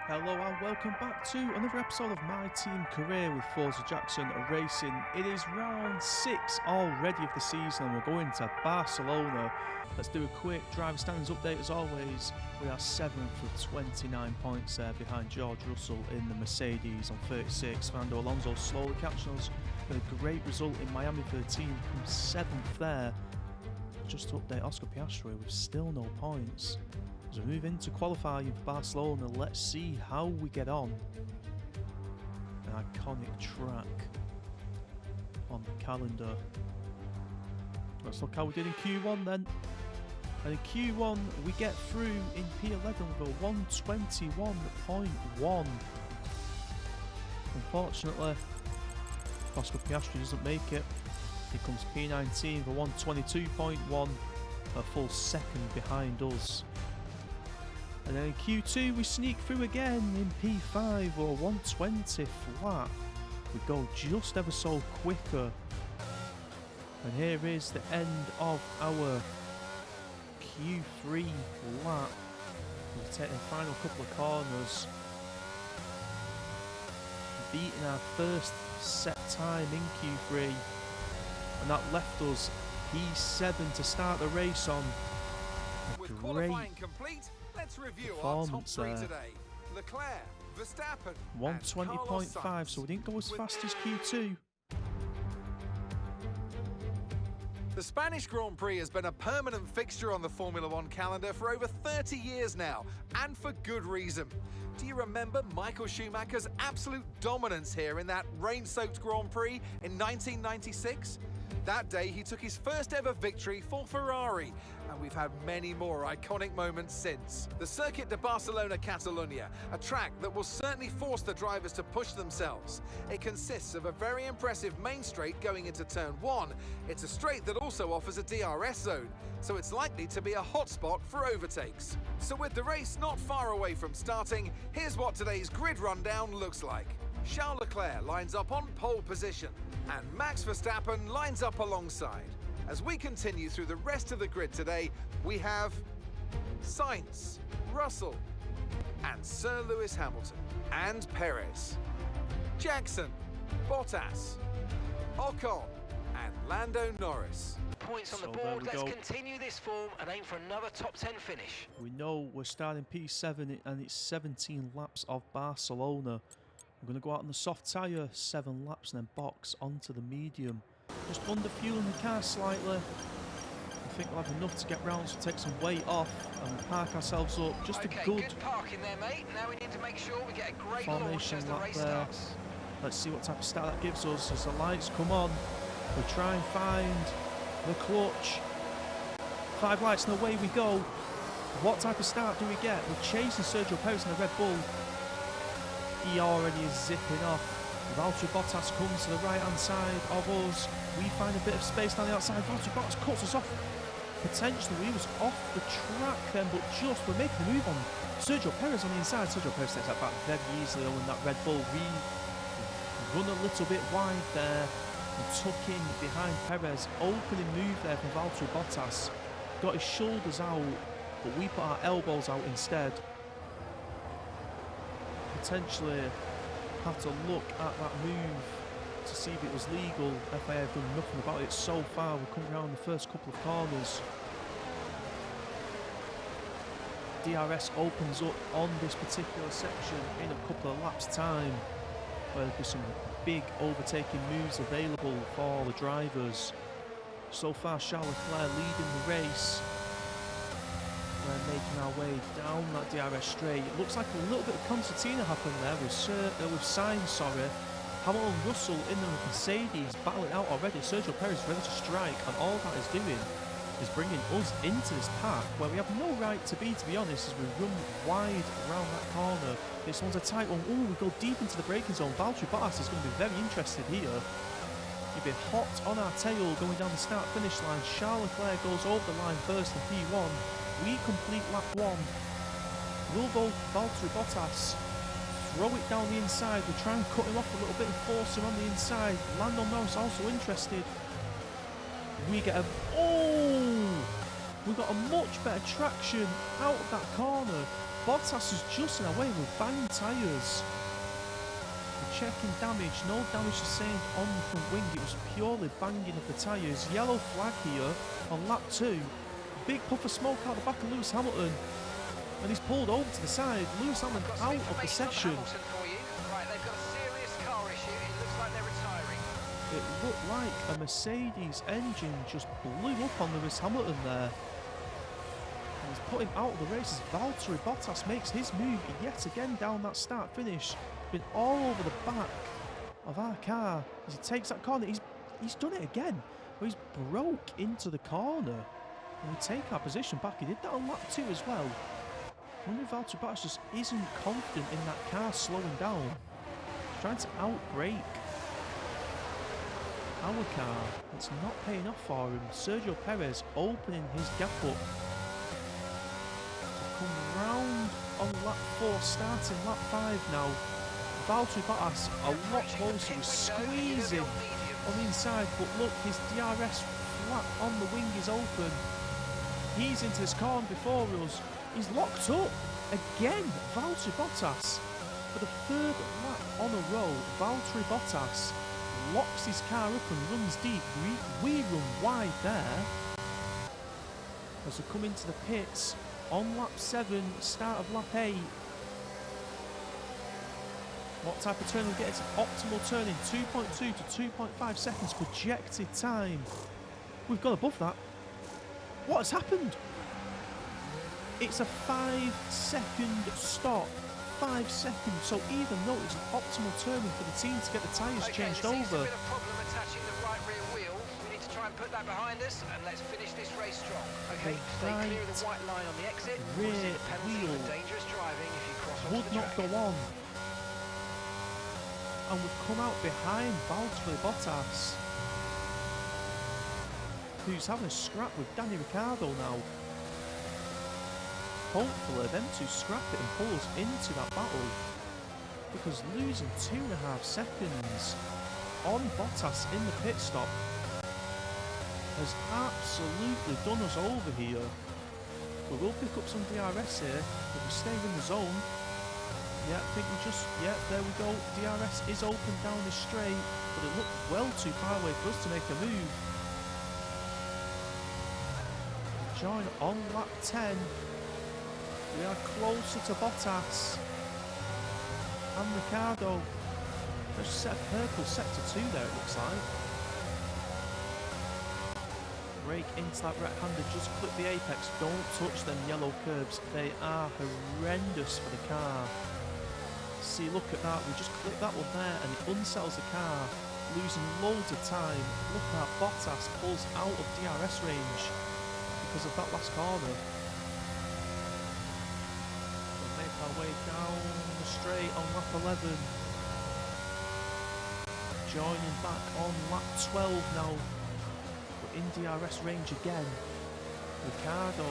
Hello and welcome back to another episode of My Team Career with Forza Jackson Racing. It is round 6 already of the season and we're going to Barcelona. Let's do a quick driver standings update as always. We are 7th with 29 points there behind George Russell in the Mercedes on 36. Fernando Alonso slowly catching us with a great result in Miami for the team from 7th there. Just to update, Oscar Piastri with still no points. As we move into qualifying for Barcelona, let's see how we get on. An iconic track on the calendar. Let's look how we did in Q1 then. And in Q1 we get through in P11 with a 121.1. Unfortunately, Oscar Piastri doesn't make it. Here comes P19 for 122.1, a full second behind us. And then in Q2 we sneak through again in P5 or 120 flat. We go just ever so quicker. And here is the end of our Q3 lap. We're taking the final couple of corners. Beating our first set time in Q3. And that left us P7 to start the race on. With qualifying complete, let's review our top three today. Leclerc, Verstappen, 120.5, so we didn't go as fast as Q2. The Spanish Grand Prix has been a permanent fixture on the Formula One calendar for over 30 years now, and for good reason. Do you remember Michael Schumacher's absolute dominance here in that rain-soaked Grand Prix in 1996? That day he took his first ever victory for Ferrari, and we've had many more iconic moments since. The Circuit de Barcelona Catalunya, a track that will certainly force the drivers to push themselves. It consists of a very impressive main straight going into turn 1. It's a straight that also offers a DRS zone, so it's likely to be a hotspot for overtakes. So with the race not far away from starting, here's what today's grid rundown looks like. Charles Leclerc lines up on pole position, and Max Verstappen lines up alongside. As we continue through the rest of the grid today, we have Sainz, Russell, and Sir Lewis Hamilton, and Perez, Jackson, Bottas, Ocon, and Lando Norris. Points on the board. Let's continue this form and aim for another top 10 finish. We know we're starting P7 and it's 17 laps of Barcelona. We're going to go out on the soft tyre, 7 laps, and then box onto the medium. Just under fueling the car slightly. I think we'll have enough to get round, so take some weight off and we'll park ourselves up. Just a good parking there, mate. Now we need to make sure we get a great launch as the race there. starts. Let's see what type of start that gives us as the lights come on. We try and find the clutch. 5 lights and away we go. What type of start do we get? We're chasing Sergio Perez in the Red Bull. He already is zipping off. Valtteri Bottas comes to the right hand side of us. We find a bit of space down the outside. Valtteri Bottas cuts us off. Potentially we was off the track then, but just we're making a move on Sergio Perez on the inside. Sergio Perez takes that back very easily on that Red Bull. We run a little bit wide there and tuck in behind Perez. Opening move there from Valtteri Bottas. Got his shoulders out, but we put our elbows out instead. Potentially have to look at that move to see if it was legal. FIA have done nothing about it so far. We're coming around the first couple of corners. DRS opens up on this particular section in a couple of laps time, where there'll be some big overtaking moves available for the drivers. So far Charles Leclerc leading the race. We're making our way down that DRS straight. It looks like a little bit of concertina happened there with Sainz, Hamilton Russell in the Mercedes battling out already. Sergio Perez ready to strike, and all that is doing is bringing us into this path where we have no right to be honest, as we run wide around that corner. This one's a tight one. Oh, we go deep into the braking zone. Valtteri Bottas is going to be very interested here. He'll be hot on our tail going down the start-finish line. Charles Leclerc goes over the line first in P1. We complete lap 1. We'll go Valtteri Bottas. Throw it down the inside. We try and cut him off a little bit and force him on the inside. Lando Norris also interested. We get a... Oh! We got a much better traction out of that corner. Bottas is just in our way with banged tyres. We're checking damage. No damage sustained on the front wing. It was purely banging of the tyres. Yellow flag here on lap 2. Big puff of smoke out the back of Lewis Hamilton. And he's pulled over to the side. Lewis Hamilton out of the session. Right, they've got a serious car issue. It looks like they're retiring. It looked like a Mercedes engine just blew up on Lewis Hamilton there. And he's put him out of the race as Valtteri Bottas makes his move yet again down that start finish. Been all over the back of our car as he takes that corner. He's done it again. Where he's broke into the corner. And we take our position back. He did that on lap 2 as well. I wonder if Valtteri Bottas just isn't confident in that car slowing down. He's trying to outbrake our car. It's not paying off for him. Sergio Perez opening his gap up. To come round on lap 4, starting lap 5 now. Valtteri Bottas a lot closer. He's squeezing on the inside, but look, his DRS flat on the wing is open. He's into this corner before us. He's locked up again. Valtteri Bottas for the 3rd lap on a row. Valtteri Bottas locks his car up and runs deep. We run wide there as we come into the pits on lap 7, start of lap 8. What type of turn will get? It's an optimal turn in 2.2 to 2.5 seconds projected time. We've gone above that. What has happened? It's a 5-second stop. 5 seconds. So even though it's an optimal turning for the team to get the tyres changed over. There's been a problem attaching the right rear wheel. We need to try and put that behind us, and let's finish this race strong. Okay, stay clear of the white line on the exit. Rear wheel dangerous driving if you cross onto would the not track. go on. And we've come out behind Valtteri Bottas, who's having a scrap with Danny Ricciardo now. Hopefully them two scrap it and pull us into that battle, because losing 2.5 seconds on Bottas in the pit stop has absolutely done us over here. We will pick up some DRS here if we stay in the zone. Yeah, I think we just, yeah, there we go. DRS is open down this straight, but it looked well too far away for us to make a move. Join on lap 10. We are closer to Bottas and Ricciardo. There's set purple sector 2 there, it looks like. Brake into that right-hander, just clip the apex. Don't touch them yellow curbs. They are horrendous for the car. See, look at that. We just clip that one there and it unsettles the car, losing loads of time. Look at that. Bottas pulls out of DRS range because of that last corner. We'll make our way down the straight on lap 11. Joining back on lap 12 now. We're in DRS range again. Ricciardo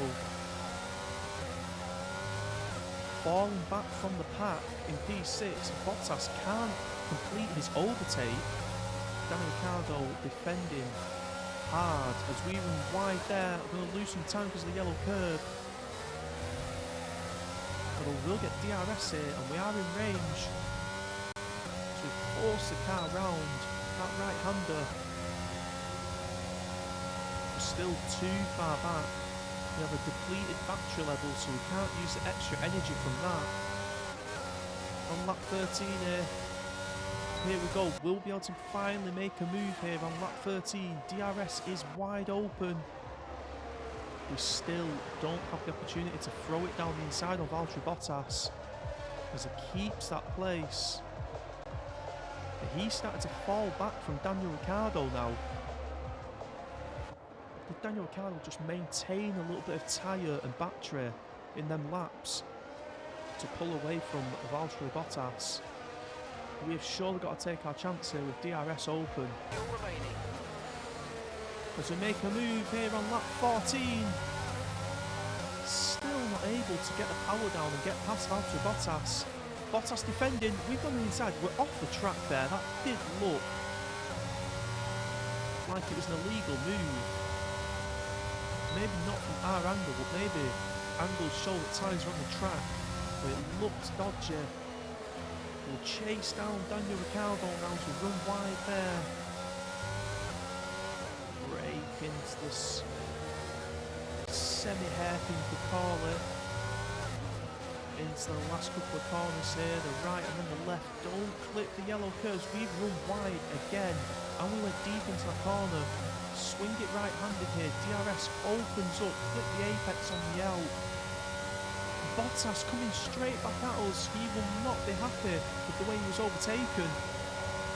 falling back from the pack in P6. Bottas can't complete his overtake. Danny Ricciardo defending hard as we run wide there. We're going to lose some time because of the yellow curb. But we will get DRS here and we are in range. So we force the car round that right-hander. We're still too far back. We have a depleted battery level, so we can't use the extra energy from that. On lap 13 here. Here we go. We'll be able to finally make a move here on lap 13. DRS is wide open. We still don't have the opportunity to throw it down the inside of Valtteri Bottas as he keeps that place. But he's starting to fall back from Daniel Ricciardo now. Did Daniel Ricciardo just maintain a little bit of tyre and battery in them laps to pull away from Valtteri Bottas? We have surely got to take our chance here with DRS open. As we make a move here on lap 14. Still not able to get the power down and get past Valtteri Bottas. Bottas defending. We've gone inside. We're off the track there. That did look like it was an illegal move. Maybe not from our angle, but maybe angles show that tyres are on the track. but it looks dodgy. We'll chase down Daniel Ricciardo now to run wide there. Break into this semi-hairpin, to call it. Into the last couple of corners here, the right and then the left. Don't clip the yellow curves. We've run wide again, and we went deep into the corner. Swing it right-handed here. DRS opens up, clip the apex on the out. Bottas coming straight back at us. He will not be happy with the way he was overtaken.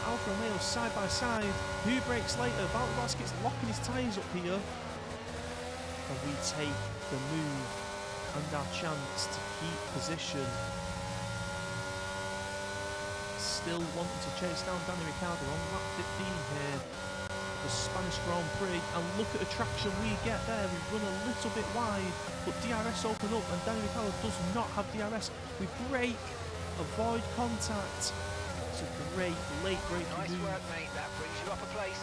Alfa Romeo side by side. Who breaks later? Valtteri Bottas locking his tyres up here. And we take the move and our chance to keep position. Still wanting to chase down Daniel Ricciardo on lap 15 here. The Spanish Grand Prix, and look at the traction we get there. We run a little bit wide, but DRS open up, and Daniel Ricciardo does not have DRS. We brake, avoid contact. It's a great late braking Nice move. work, mate. That brings you up a place.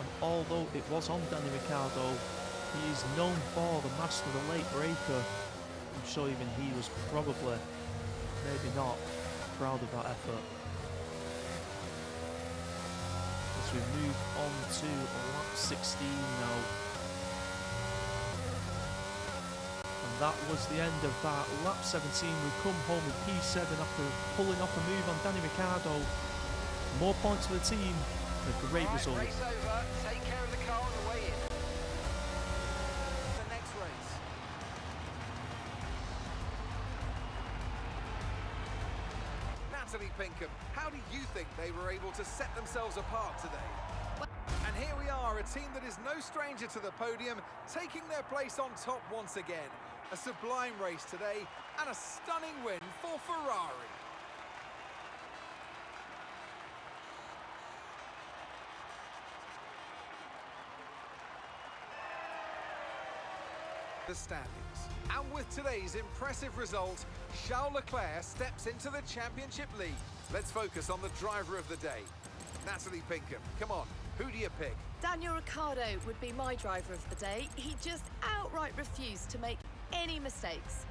And although it was on Daniel Ricciardo, he is known for the master of the late braker. I'm sure even he was probably, maybe not, proud of that effort. We move on to lap 16 now. And that was the end of that. Lap 17, we come home with P7 after pulling off a move on Danny Ricciardo. More points for the team. A great result. Race over. Take care of the car on the way in. The next race. Natalie Pinkham, how do you think they were able to set themselves apart today? And here we are, a team that is no stranger to the podium, taking their place on top once again. A sublime race today and a stunning win for Ferrari. The standings. And with today's impressive result, Charles Leclerc steps into the championship lead. Let's focus on the driver of the day. Natalie Pinkham, come on, who do you pick? Daniel Ricciardo would be my driver of the day. He just outright refused to make any mistakes.